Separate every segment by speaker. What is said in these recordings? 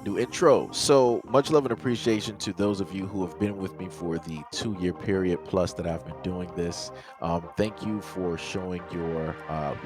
Speaker 1: New intro. So much love and appreciation to those of you who have been with me for the 2 year period plus that I've been doing this. Thank you for showing your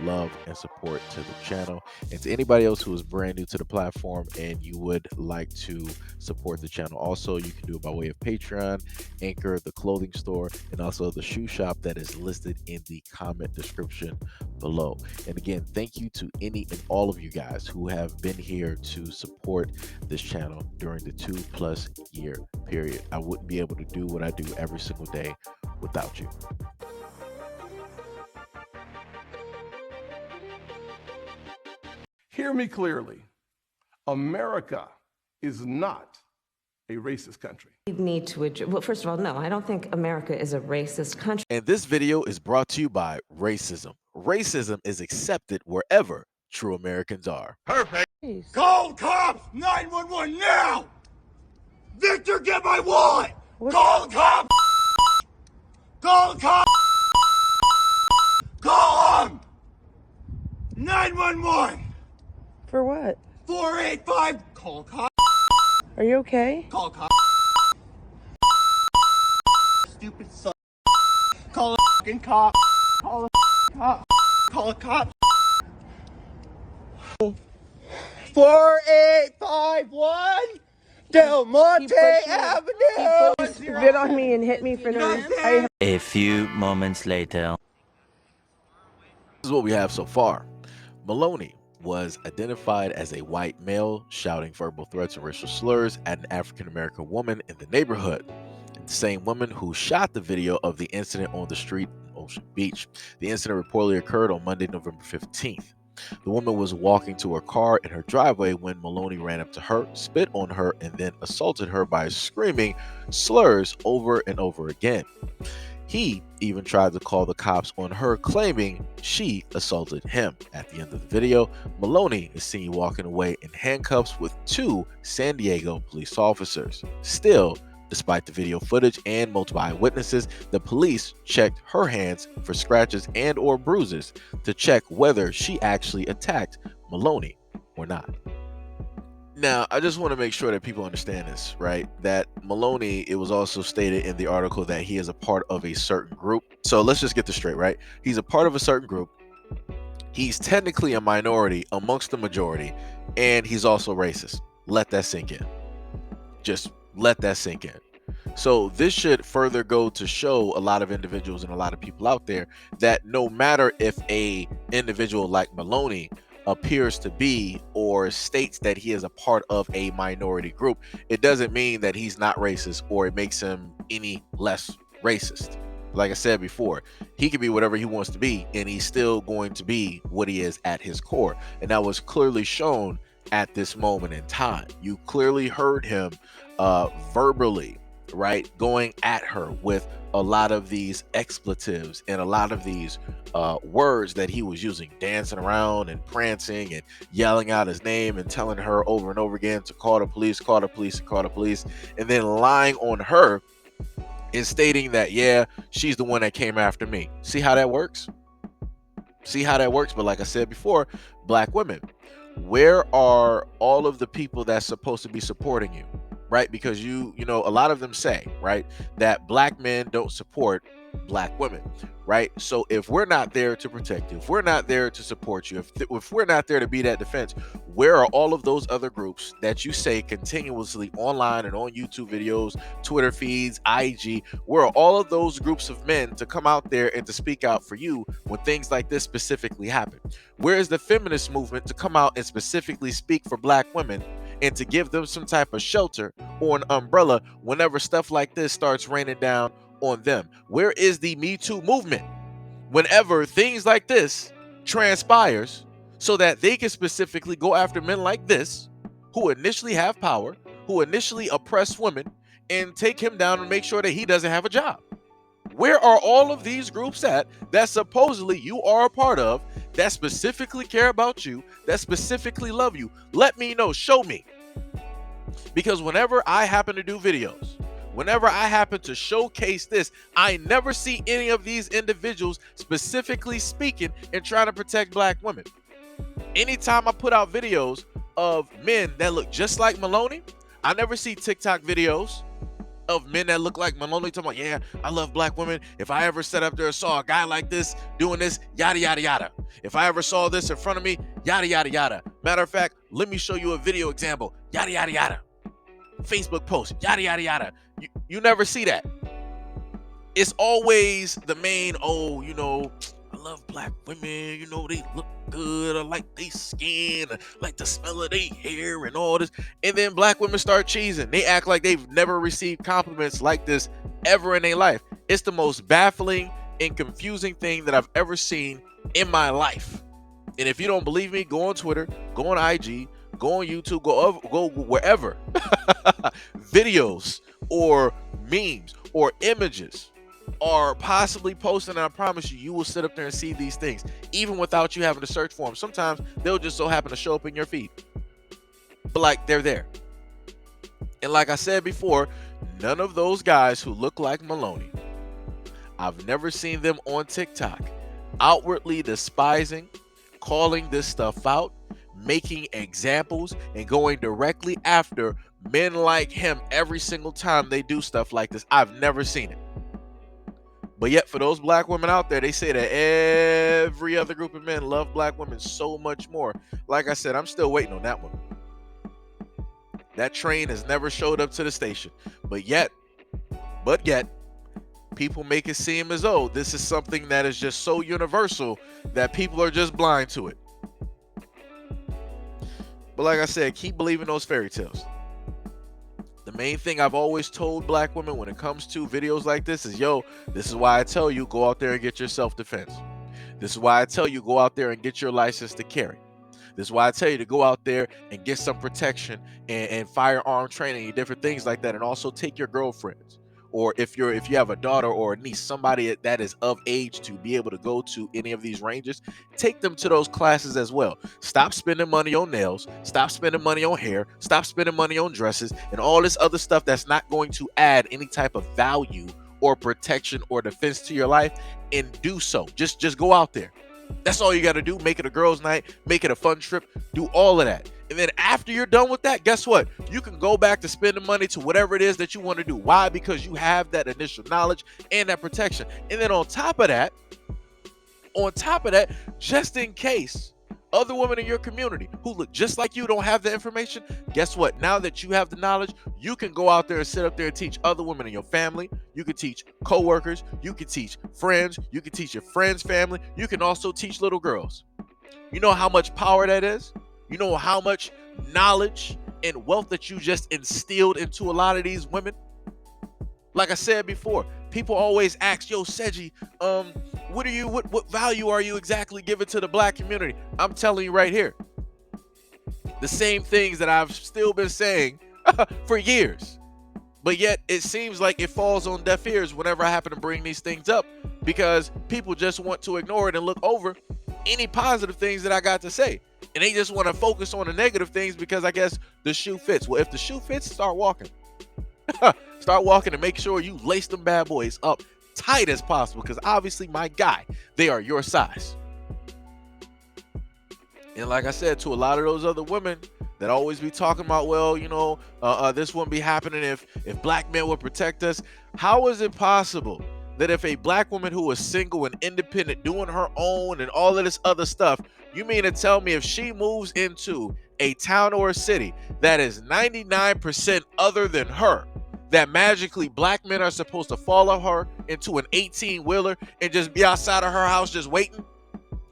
Speaker 1: love and support to the channel. And to anybody else who is brand new to the platform and you would like to support the channel, also you can do it by way of Patreon, Anchor, the clothing store, and also the shoe shop that is listed in the comment description below. And again, thank you to any and all of you guys who have been here to support this channel during the 2+ year period. I wouldn't be able to do what I do every single day without you.
Speaker 2: Hear me clearly. America is not a racist country.
Speaker 3: We need to address, well, first of all, no, I don't think America is a racist country.
Speaker 1: And this video is brought to you by racism. Racism is accepted wherever true Americans are.
Speaker 4: Perfect. Call cops! 911 now! Victor, get my wallet! Call cops! Call cops! Call them! 911!
Speaker 5: For what?
Speaker 4: 485! Call cops!
Speaker 5: Are you okay?
Speaker 4: Call cops! Stupid son. Call a fucking cop! Call a cop! Call a cop! 4851 Del Monte Avenue!
Speaker 5: He spit on me and hit me for no reason.
Speaker 6: A few moments later.
Speaker 1: This is what we have so far. Malonry was identified as a white male shouting verbal threats and racial slurs at an African-American woman in the neighborhood. The same woman who shot the video of the incident on the street in Ocean Beach. The incident reportedly occurred on Monday, November 15th. The woman was walking to her car in her driveway when Malonry ran up to her, spit on her, and then assaulted her by screaming slurs over and over again. He even tried to call the cops on her, claiming she assaulted him. At the end of the video, Malonry is seen walking away in handcuffs with 2 San Diego police officers. Still, despite the video footage and multiple eyewitnesses, the police checked her hands for scratches and or bruises to check whether she actually attacked Malonry or not. Now, I just want to make sure that people understand this, right? That Malonry, it was also stated in the article that he is a part of a certain group. So let's just get this straight, right? He's a part of a certain group. He's technically a minority amongst the majority, and he's also racist. Let that sink in. Just let that sink in. So this should further go to show a lot of individuals and a lot of people out there that no matter if a individual like Malonry appears to be or states that he is a part of a minority group, it doesn't mean that he's not racist or it makes him any less racist. Like I said before, he can be whatever he wants to be and he's still going to be what he is at his core. And that was clearly shown at this moment in time. You clearly heard him verbally, right, going at her with a lot of these expletives and a lot of these words that he was using, dancing around and prancing and yelling out his name and telling her over and over again to call the police, call the police, and call the police, and then lying on her and stating that, yeah, she's the one that came after me. See how that works? See how that works? But like I said before, black women, where are all of the people that's supposed to be supporting you? Right? Because you know, a lot of them say, right, that black men don't support black women, right? So if we're not there to protect you, if we're not there to support you, if we're not there to be that defense, where are all of those other groups that you say continuously online and on YouTube videos, Twitter feeds, IG, where are all of those groups of men to come out there and to speak out for you when things like this specifically happen? Where is the feminist movement to come out and specifically speak for black women and to give them some type of shelter or an umbrella whenever stuff like this starts raining down on them? Where is the Me Too movement whenever things like this transpires so that they can specifically go after men like this who initially have power, who initially oppress women, and take him down and make sure that he doesn't have a job? Where are all of these groups at that supposedly you are a part of, that specifically care about you, that specifically love you? Let me know, show me. Because whenever I happen to do videos, whenever I happen to showcase this, I never see any of these individuals specifically speaking and trying to protect black women. Anytime I put out videos of men that look just like Maloney, I never see TikTok videos of men that look like Maloney talking about, yeah, I love black women. If I ever sat up there and saw a guy like this doing this, yada, yada, yada. If I ever saw this in front of me, yada, yada, yada. Matter of fact, let me show you a video example, yada, yada, yada. Facebook post, yada, yada, yada. You never see that. It's always the main, oh, you know, I love black women, you know, they look good, I like their skin, I like the smell of their hair and all this. And then black women start cheesing. They act like they've never received compliments like this ever in their life. It's the most baffling and confusing thing that I've ever seen in my life. And if you don't believe me, go on Twitter, go on IG, go on YouTube, go wherever. Videos or memes or images are possibly posted, and I promise you, you will sit up there and see these things, even without you having to search for them. Sometimes they'll just so happen to show up in your feed, but like they're there. And like I said before, none of those guys who look like Maloney, I've never seen them on TikTok outwardly despising, calling this stuff out, making examples, and going directly after men like him every single time they do stuff like this. I've never seen it. But yet, for those black women out there, they say that every other group of men love black women so much more. Like I said, I'm still waiting on that one. That train has never showed up to the station. But yet, people make it seem as though this is something that is just so universal that people are just blind to it. But like I said, keep believing those fairy tales. The main thing I've always told black women when it comes to videos like this is, yo, this is why I tell you, go out there and get your self-defense. This is why I tell you, go out there and get your license to carry. This is why I tell you to go out there and get some protection and firearm training and different things like that. And also take your girlfriends, or if you have a daughter or a niece, somebody that is of age to be able to go to any of these ranges, take them to those classes as well. Stop spending money on nails, stop spending money on hair, stop spending money on dresses and all this other stuff that's not going to add any type of value or protection or defense to your life, and do so. Just go out there. That's all you got to do. Make it a girls' night, make it a fun trip, do all of that. And then after you're done with that, guess what? You can go back to spending money to whatever it is that you want to do. Why? Because you have that initial knowledge and that protection. And then on top of that, just in case other women in your community who look just like you don't have the information, guess what? Now that you have the knowledge, you can go out there and sit up there and teach other women in your family. You can teach coworkers, you can teach friends, you can teach your friends' family, you can also teach little girls. You know how much power that is? You know how much knowledge and wealth that you just instilled into a lot of these women? Like I said before, people always ask, yo, Seiji, what value are you exactly giving to the black community? I'm telling you right here, the same things that I've still been saying for years. But yet it seems like it falls on deaf ears whenever I happen to bring these things up, because people just want to ignore it and look over any positive things that I got to say. And they just want to focus on the negative things because I guess the shoe fits. Well, if the shoe fits, start walking. Start walking and make sure you lace them bad boys up tight as possible, because obviously, my guy, they are your size. And like I said, to a lot of those other women that always be talking about, well, you know, this wouldn't be happening if black men would protect us. How is it possible that if a black woman who is single and independent, doing her own and all of this other stuff, you mean to tell me if she moves into a town or a city that is 99% other than her, that magically black men are supposed to follow her into an 18-wheeler and just be outside of her house just waiting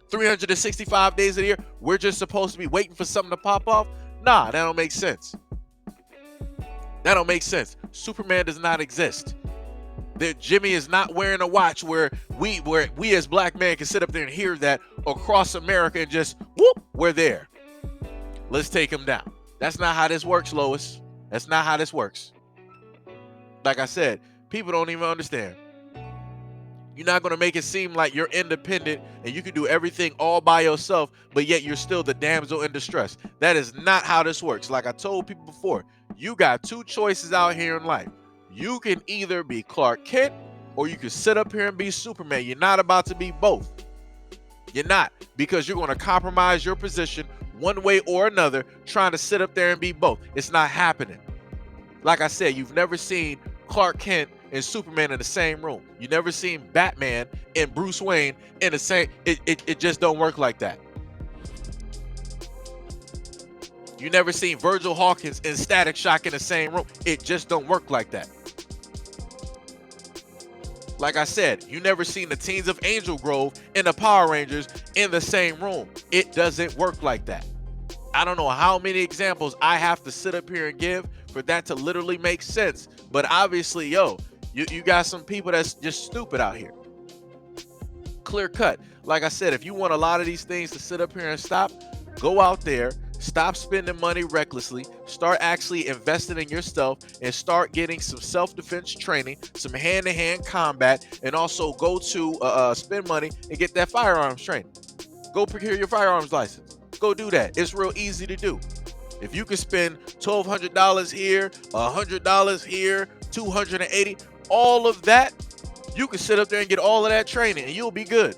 Speaker 1: 365 days a year? We're just supposed to be waiting for something to pop off? Nah, that don't make sense. That don't make sense. Superman does not exist. That Jimmy is not wearing a watch where we as black men can sit up there and hear that across America and just whoop, we're there. Let's take him down. That's not how this works, Lois. That's not how this works. Like I said, people don't even understand. You're not going to make it seem like you're independent and you can do everything all by yourself, but yet you're still the damsel in distress. That is not how this works. Like I told people before, you got two choices out here in life. You can either be Clark Kent or you can sit up here and be Superman. You're not about to be both. You're not, because you're going to compromise your position one way or another, trying to sit up there and be both. It's not happening. Like I said, you've never seen Clark Kent and Superman in the same room. You never seen Batman and Bruce Wayne in the same. It just don't work like that. You never seen Virgil Hawkins and Static Shock in the same room. It just don't work like that. Like I said, you never seen the Teens of Angel Grove and the Power Rangers in the same room. It doesn't work like that. I don't know how many examples I have to sit up here and give for that to literally make sense. But obviously, yo, you got some people that's just stupid out here. Clear cut. Like I said, if you want a lot of these things to sit up here and stop, go out there, stop spending money recklessly, start actually investing in yourself, and start getting some self-defense training, some hand-to-hand combat, and also go to spend money and get that firearms training. Go procure your firearms license. Go do that. It's real easy to do. If you can spend $1,200 here, $100 here, $280, all of that, you can sit up there and get all of that training and you'll be good.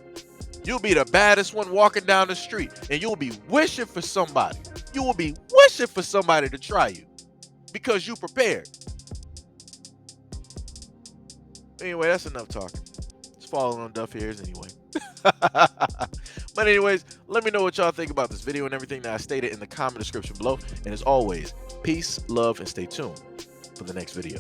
Speaker 1: You'll be the baddest one walking down the street and you'll be wishing for somebody. You will be wishing for somebody to try you because you prepared. Anyway, that's enough talking. It's falling on deaf ears anyway. But anyways, let me know what y'all think about this video and everything that I stated in the comment description below. And as always, peace, love, and stay tuned for the next video.